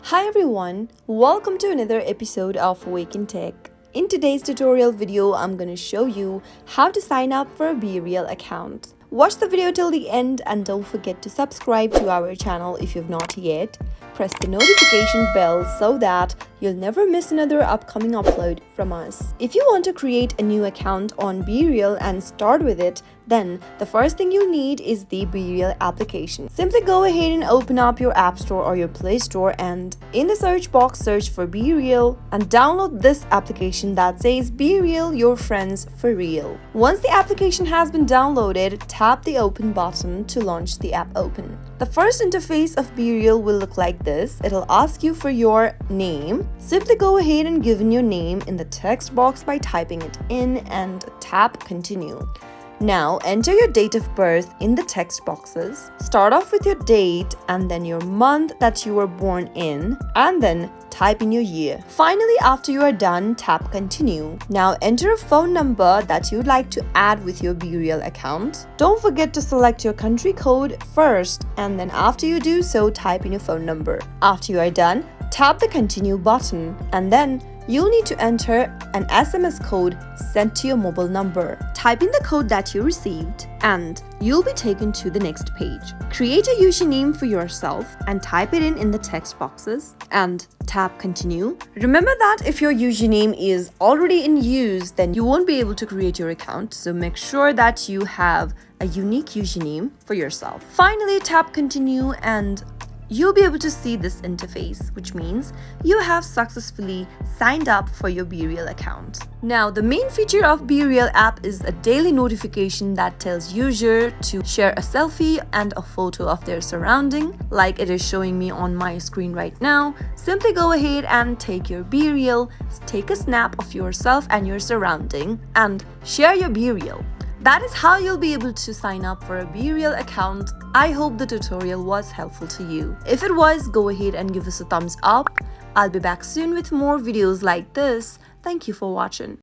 Hi everyone, welcome to another episode of Wake&Tech. In today's tutorial video, I'm going to show you how to sign up for a Bereal account. Watch the video till the end and don't forget to subscribe to our channel if you've not yet. Press the notification bell so that you'll never miss another upcoming upload from us. If you want to create a new account on Bereal and start with it, then the first thing you need is the Bereal application. Simply go ahead and open up your App Store or your Play Store and in the search box search for Bereal and download this application that says Bereal Your Friends for Real. Once the application has been downloaded, tap the open button to launch the app open. The first interface of Bereal will look like this. It'll ask you for your name. Simply go ahead and give in your name in the text box by typing it in and tap continue. Now enter your date of birth in the text boxes. Start off with your date and then your month that you were born in and then type in your year. Finally, after you are done, tap continue. Now enter a phone number that you'd like to add with your Bereal account. Don't forget to select your country code first and then after you do so, type in your phone number. After you are done, tap the continue button and then you'll need to enter an SMS code sent to your mobile number. Type in the code that you received and you'll be taken to the next page. Create a username for yourself and type it in the text boxes and tap continue. Remember that if your username is already in use, then you won't be able to create your account, so make sure that you have a unique username for yourself. Finally, tap continue and you'll be able to see this interface, which means you have successfully signed up for your Bereal account. Now, the main feature of Bereal app is a daily notification that tells user to share a selfie and a photo of their surrounding, like it is showing me on my screen right now. Simply go ahead and take your Bereal, take a snap of yourself and your surrounding, and share your Bereal. That is how you'll be able to sign up for a Bereal account. I hope the tutorial was helpful to you. If it was, go ahead and give us a thumbs up. I'll be back soon with more videos like this. Thank you for watching.